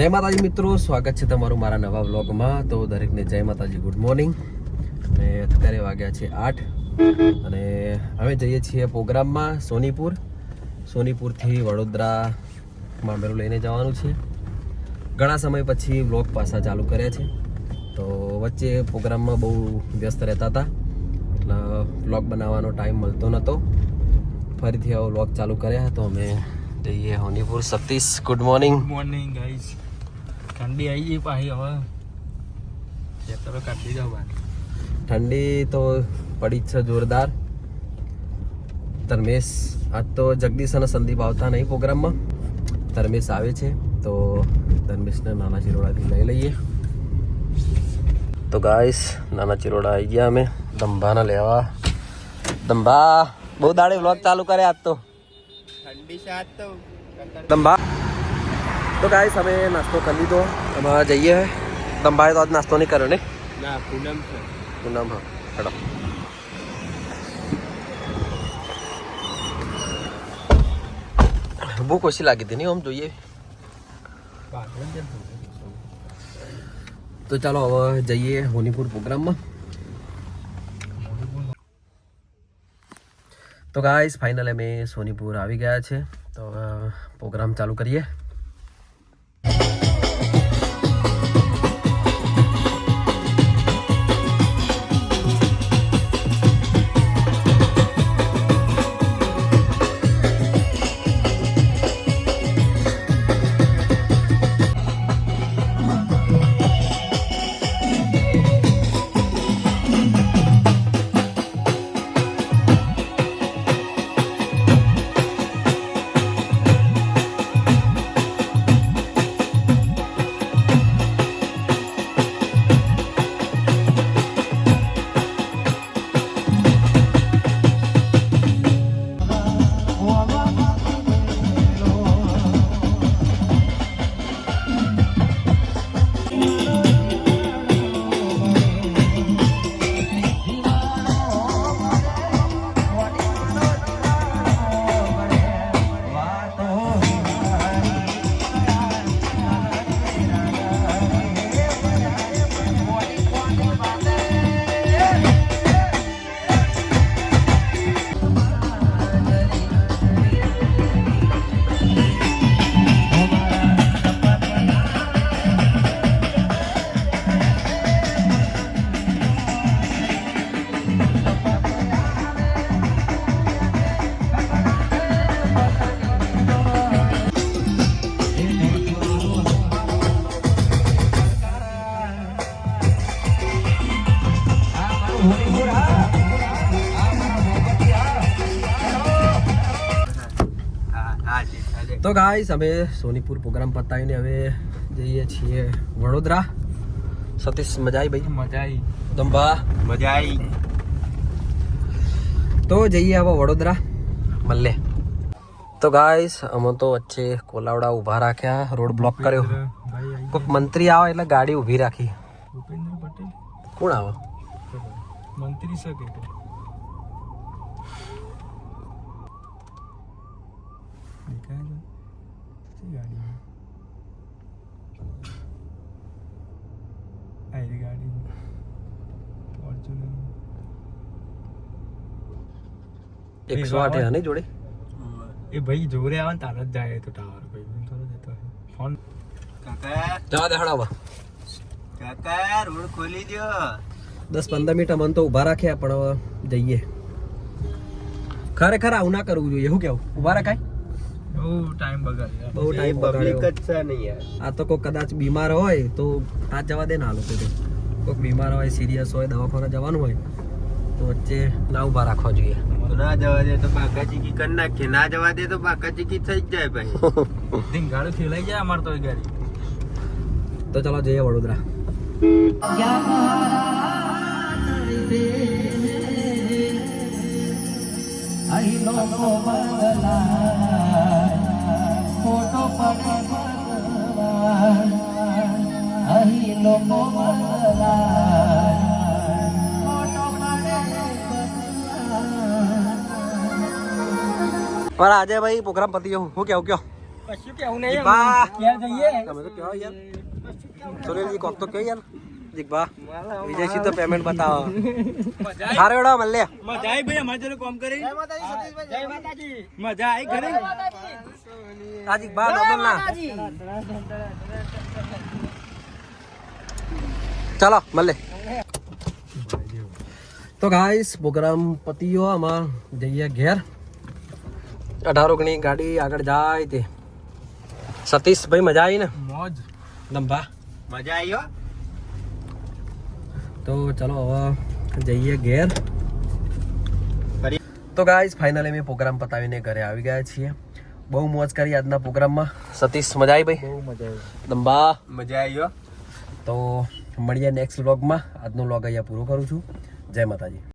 જય માતાજી મિત્રો, સ્વાગત છે તમારું મારા નવા વ્લોગમાં. તો દરેકને જય માતાજી, ગુડ મોર્નિંગ. અને અત્યારે વાગ્યા છે 8 અને અમે જઈએ છીએ પ્રોગ્રામમાં સોનીપુરથી વડોદરામાં મેરું લઈને જવાનું છે. ઘણા સમય પછી વ્લોગ પાછા ચાલુ કર્યા છે. તો વચ્ચે પ્રોગ્રામમાં બહુ વ્યસ્ત રહેતા હતા એટલે વ્લોગ બનાવવાનો ટાઈમ મળતો નહોતો. ફરીથી આવો વ્લોગ ચાલુ કર્યા તો અમે જઈએ Sonipur. Satish, good morning. Morning guys. ઠંડી આવી ગઈ પાછી હવે ખેતરો કાઢી જાવ બહાર. ઠંડી તો પડી જ છે જોરદાર. ધર્મેશ, આજ તો જગદીશ અને સંદીપ આવતા નહીં પ્રોગ્રામમાં. ધર્મેશ આવે છે તો ધર્મેશને નાના ચિરોડાથી લઈ લઈએ. તો ગાઈસ, નાના ચિરોડા આવી ગયા અમે દંભાના લેવા. દંભા બહુ દાડે વ્લોગ ચાલુ કરે આજ તો. ઠંડી સાત તો દંભા. તો ગાઈસ અમે નાસ્તો કરી લીધો. અમારા જઈએ. દંભાએ તો આજ નાસ્તો નહીં કર્યો ને? ના, પૂનમ છે. પૂનમ, હા. હેડો. ભૂખ ઓછી લાગી હતી નહીં? આમ જોઈએ તો ચાલો હવે જઈએ સોનીપુર પ્રોગ્રામમાં. તો ગાઈસ ફાઇનલ અમે સોનીપુર આવી ગયા છે. તો પ્રોગ્રામ ચાલુ કરીએ. તો ગાઈસ અમે સોનીપુર પ્રોગ્રામ પતાવીને હવે જઈએ છીએ વડોદરા. સતીશ, મજા આવી ભાઈ? મજા આવી. દંભા મજા આવી. તો જઈએ હવે વડોદરા મળે. તો ગાઈસ અમે તો વચ્ચે કોલાવડા ઊભા રાખ્યા, રોડ બ્લોક કર્યો. કોઈક મંત્રી આવે એટલે ગાડી ઊભી રાખી. ભૂપેન્દ્ર પટેલ કોણ આવે? મંત્રી શકે ગાડી 108 હે નહીં જોડે? એ ભાઈ જોરે આવે ને તાર જ જાય તો ટાવર ભાઈ થોડો જતો ફોન. કાકા જવા દે હડાવા. કાકા રોડ ખોલી દો. 10-15 મિનિટ અમને તો ઊભા રાખ્યા પણ હવે જઈએ. ખરેખર આવું ના કરવું જોઈએ. શું કેવું? ઊભા રાખાય? બહુ ટાઈમ બગાડ્યો. બહુ ટાઈમ બગાડ્યો. આ તો કોઈ કદાચ બીમાર હોય તો આ જવા દે ના લોકો. કોઈક બીમાર હોય, સિરિયસ હોય, દવાખાને જવાનું હોય તો વચ્ચે ના ઊભા રાખવા જોઈએ. ના જવા દે તો પાકા ચીકી કરી નાખીએ, ના જવા દે તો પાકા ચીકી થઈ જ જાય ભાઈ. ગાડી ફેલાઈ જાય અમારે તો ગાડી. તો ચાલો જઈએ વડોદરા. પણ આજે ભાઈ પ્રોગ્રામ પતી ગયો. હું કેવું કયો? કશું કેવું નહીં જીગભા. ક્યાં જઈએ તમે તો કહો યાર સુનિલજી કોક તો કહો યાર જીગભા વિજયસિંહ તો પેમેન્ટ બતાવો સારો એડો મળે મજા આવી ભાઈ અમારે જોડે કામ કરી જય માતાજી મજા આવી ખરી આ જીગભા ડબલ ના ચાલો મળે તો ગાઈસ પ્રોગ્રામ પતિયો આમાં જઈએ ઘેર 18 ઓગણી ગાડી આગળ જાય તે સતીશભાઈ મજા આવી ને મોજ દંભા મજા આવી હો તો ચલો હવે જઈએ ઘેર તો ગાઈસ ફાઇનલી મેં પ્રોગ્રામ પતાવીને ઘરે આવી ગયા છીએ બહુ મોજ કરી આજના પ્રોગ્રામમાં સતીશ મજા આવી ભાઈ બહુ મજા આવી દંભા મજા આવી હો તો મળીએ નેક્સ્ટ વ્લોગમાં આજનો વ્લોગ અહીંયા પૂરો કરું છું જય માતાજી